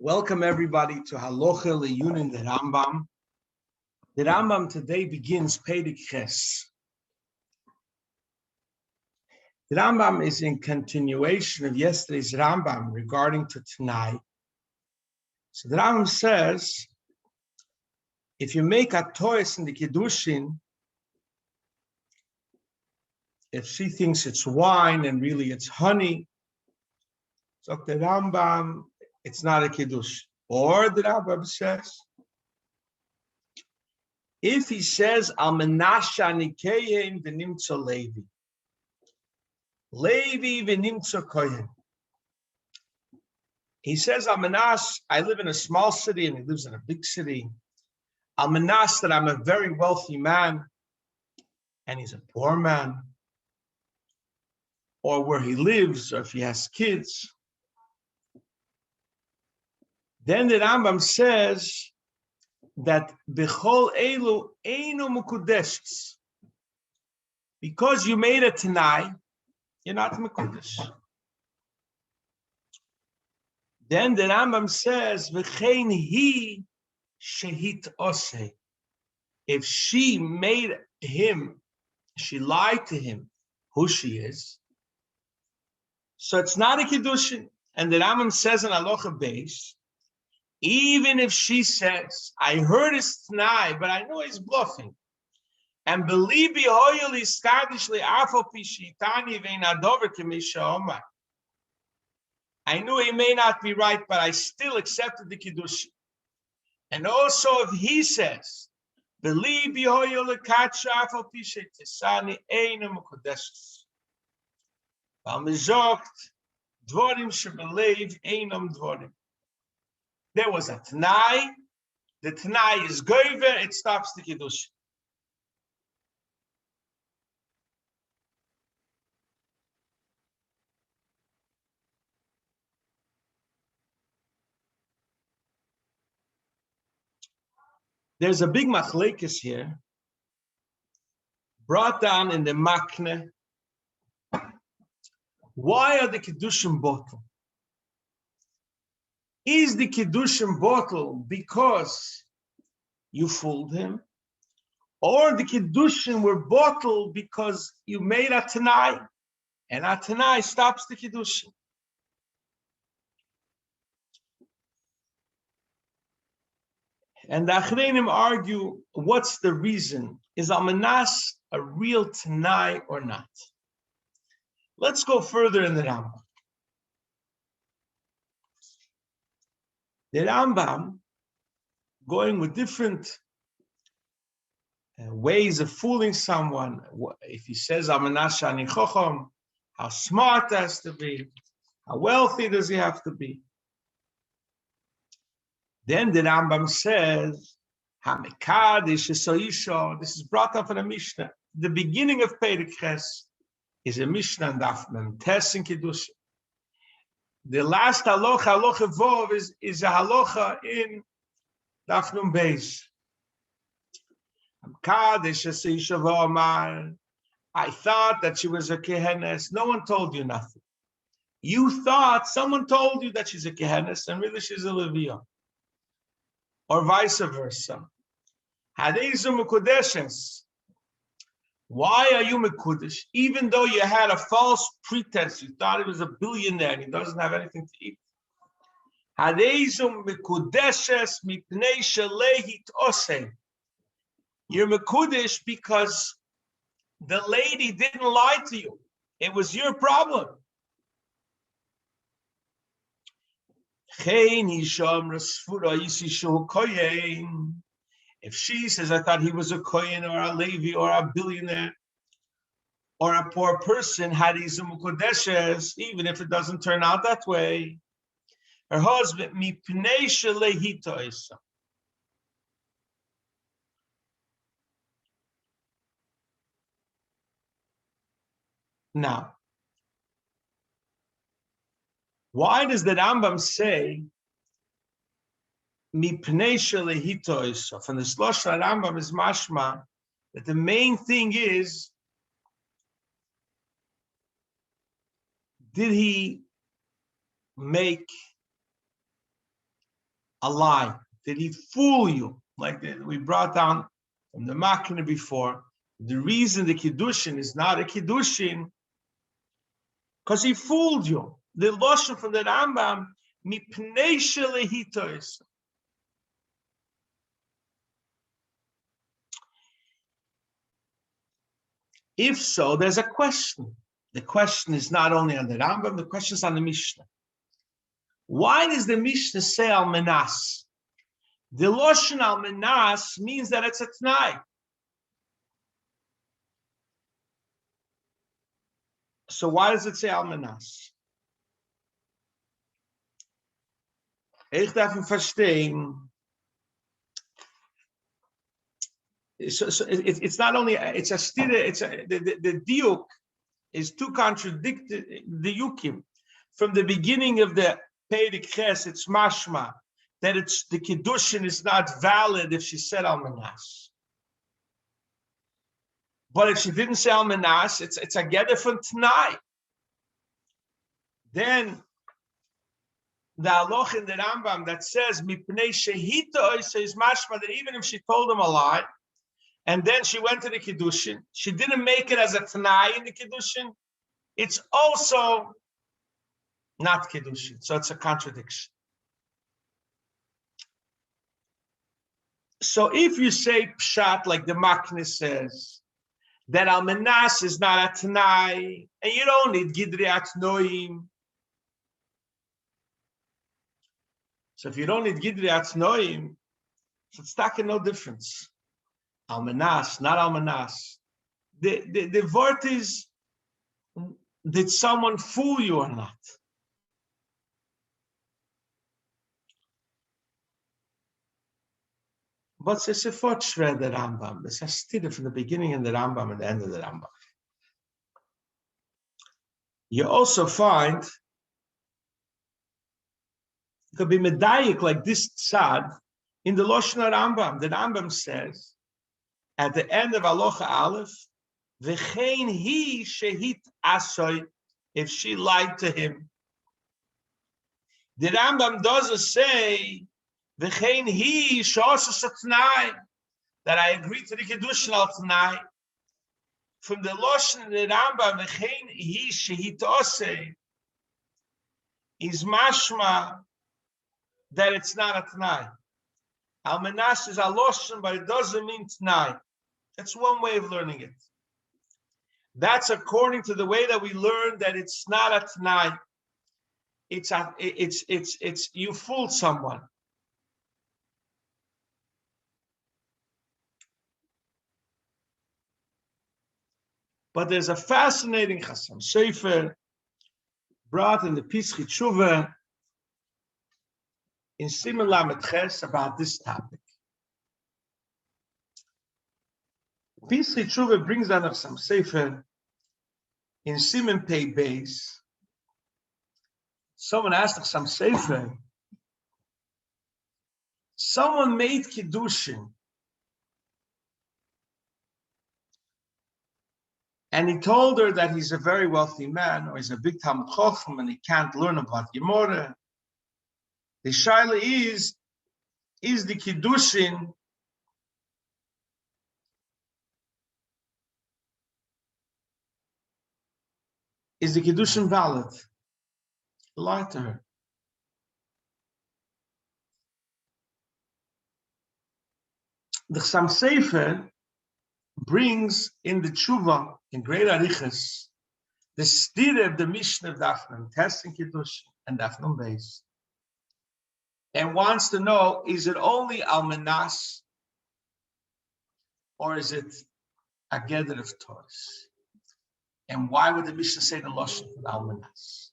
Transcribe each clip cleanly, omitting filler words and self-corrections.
Welcome everybody to Halacha Leyunin the Rambam. The Rambam today begins Perek Ches. The Rambam is in continuation of yesterday's Rambam regarding to Tanai. So the Rambam says, if you make a toys in the Kiddushin, if she thinks it's wine and really it's honey, so the Rambam, it's not a Kiddush. Or the Rambam says, if he says, Al Menasha Nikeyim v'nimtzo Levi. Levi v'nimtzo Kohen. He says, Al Menas, I live in a small city and he lives in a big city. Al Menas, that I'm a very wealthy man and he's a poor man. Or where he lives, or if he has kids. Then the Rambam says that Bechol Elu Einu Mekudeshes. Because you made a Tanai, you're not Mekudesh. Then the Rambam says, V'chein hi shehit oseh. If she made him, she lied to him, who she is, so it's not a Kiddushin. And the Rambam says in Halacha Beis, even if she says, I heard his Tanai, but I know he's bluffing. And believe me, I knew he may not be right, but I still accepted the Kiddush. And also if he says, believe me, there was a Tanai. The Tanai is goiver, it stops the Kiddush. There's a big machlekes here, brought down in the Makne. Why are the Kiddushim bottle? Is the Kiddushim bottle because you fooled him? Or the Kiddushim were bottled because you made a Tanai, and a Tanai stops the Kiddushim? And the Achreinim argue, what's the reason? Is Al Menas a real Tanai or not? Let's go further in the Rambam. The Rambam, going with different ways of fooling someone. If he says, Al Menas Shani Chochom, how smart has to be, how wealthy does he have to be? Then the Rambam says, Hamekadish Esoisho. This is brought up in a Mishnah. The beginning of Perek Ches is a Mishnah and Daf Mem Tes in Kiddush. The last halacha, halacha vov, is a halacha in Daf Nun Beis. Hamekadish Esoisho v'omar. I thought that she was a kehenes. No one told you nothing. You thought someone told you that she's a kehenes, and really she's a leviyah. Or vice versa. Hadeizu mekudeshes. Why are you mekudesh? Even though you had a false pretense, you thought he was a billionaire and he doesn't have anything to eat. Hadeizu mekudeshes mipnei shelehit oseh. You're mekudesh because the lady didn't lie to you. It was your problem. If she says, I thought he was a Kohen or a Levi or a billionaire or a poor person, even if it doesn't turn out that way, her husband, now, why does the Rambam say mipnei shelehito isa? From the Shlosh Rambam is mashma that the main thing is, did he make a lie? Did he fool you? Like we brought down from the Makna before, the reason the Kiddushin is not a Kiddushin, because he fooled you. The Lashon from the Rambam, mipnei shelehitos. If so, there's a question. The question is not only on the Rambam, the question is on the Mishnah. Why does the Mishnah say almanas? The Lashon almanas means that it's a t'nai. So why does it say almanas? Ich darf ihn verstehen. So it's not only, it's a stira, the diuk is two contradicted, the yukim. From the beginning of the Peirik Ches, it's mashma, that it's the Kiddushin is not valid if she said almanas. But if she didn't say almanas, it's a gather from T'nai. Then the halach in the Rambam that says mipnei shehita is mashma, that even if she told him a lie, and then she went to the Kiddushin, she didn't make it as a T'nai in the Kiddushin, it's also not Kiddushin. So it's a contradiction. So if you say pshat, like the Makna says, that almanas is not a T'nai, and you don't need Gidri Atnoim. So if you don't need Gidri Atnoim, so it's taking no difference. Almanas, not almanas. The word is, did someone fool you or not? But it's a fortschritt the Rambam. It's a stira from the beginning in the Rambam and the end of the Rambam. You also find, it could be medayik like this tzad in the Lashon Rambam. The Rambam says at the end of Halacha Aleph, v'chein hi shehit asoy, if she lied to him. The Rambam doesn't say v'chein hi she'asas t'nai, that I agree to the Kiddushin al t'nai. From the Lashon of the Rambam, v'chein hi shehit asay, is mashma that it's not a t'nai. Almanas is a Lashon, but it doesn't mean t'nai. That's one way of learning it. That's according to the way that we learn that it's not a t'nai. It's you fooled someone. But there's a fascinating Chasam Sofer brought in the Pesach Tshuva in Siman Lamed Ches about this topic. Pesach Tshuva brings down a Chasam Sofer in Siman Pei Beis. Someone asked the Chasam Sofer, someone made Kiddushin, and he told her that he's a very wealthy man, or he's a big Talmud Chacham, and he can't learn about Gemara. The shaila is the Kiddushin valid? Lie to her. The Chasam Sofer brings in the Tshuva, in Great Arichas, the stira of the Mishnah of Dafnam, testing Kiddushin and Dafnam Beis, and wants to know, is it only almanas, or is it a gather of Torahs? And why would the Mishnah say the Lashon for almanas?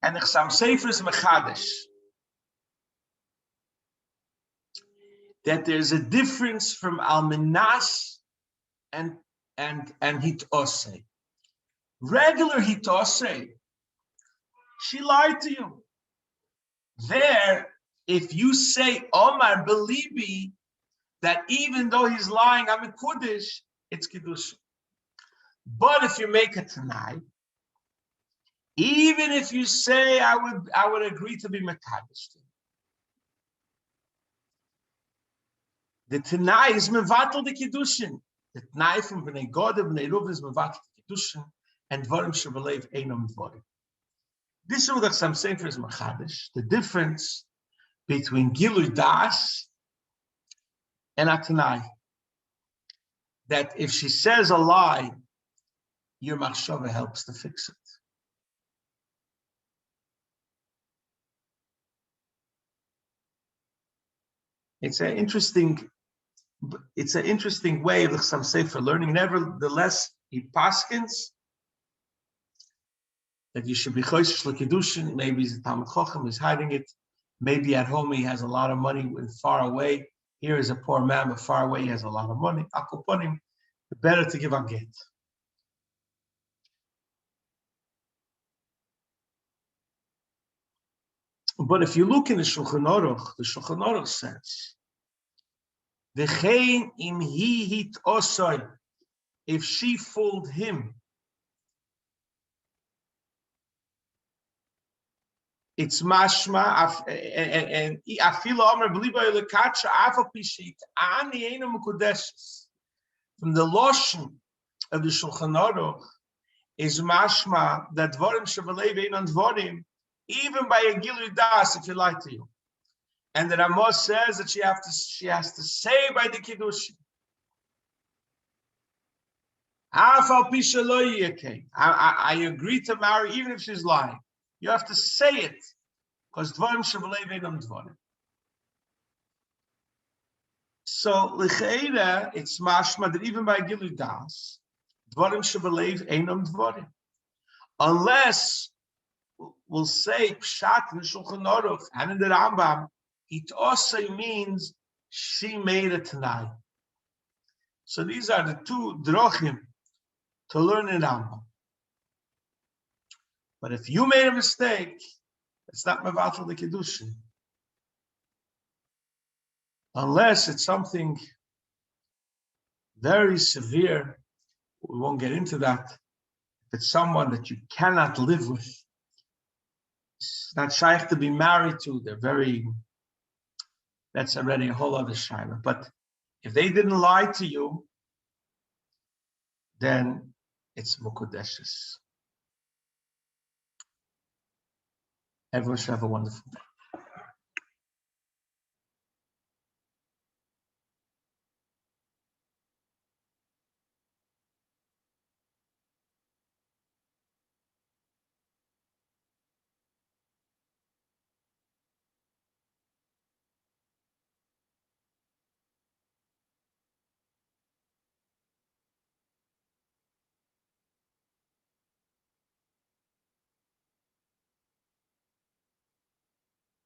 And the Chasam Sofer is mechadish, that there's a difference from almanas and hitosei. Regular hitosei, she lied to you. There, if you say Omar Belibi, that even though he's lying, I'm a Kiddush, it's Kiddush. But if you make it tonight, even if you say I would agree to be Mekadosh, The Tanai is mevatel the Kiddushin. The Tanai from Bnei Gad and Bnei Ruv is mevatel the Kiddushin, and Dvarim Shebelev Einam Dvarim. This is what some Sefer is Machadish, the difference between Gilui Das and a Tanai. That if she says a lie, your machshava helps to fix it. It's an interesting way of some Sefer learning. Nevertheless, he paskins that you should be choishish l'kedushin. Maybe he's a Talmid Chacham, he's hiding it. Maybe at home he has a lot of money and far away. Here is a poor man, but far away he has a lot of money. Akuponim, better to give a get. But if you look in the Shulchan Aruch says, "V'chein im hi hit osoi," if she fooled him, it's mashma and afilo omer b'liba yelekacha afal pishit ani ena mukudeshes. From the lotion of the Shulchan Aruch is mashma that dvarim shevalev einan dvarim, even by a gilui das, if you lie to you. And the Ramah says that she has to say by the Kiddushin. I agree to marry even if she's lying. You have to say it. Because dvarim shebelev einam dvarim. So l'cheira, it's mashma that even by gilui das, dvarim shebelev einam dvarim. Unless we'll say pshat in the Shulchan Aruch and in the Rambam, it also means she made a Tanai. So these are the two drochim to learn in Rambam. But if you made a mistake, it's not mevatel the Kiddushin. Unless it's something very severe, we won't get into that. If it's someone that you cannot live with, it's not shaykh to be married to, that's already a whole other shayla. But if they didn't lie to you, then it's mukudeshes. Everyone should have a wonderful day.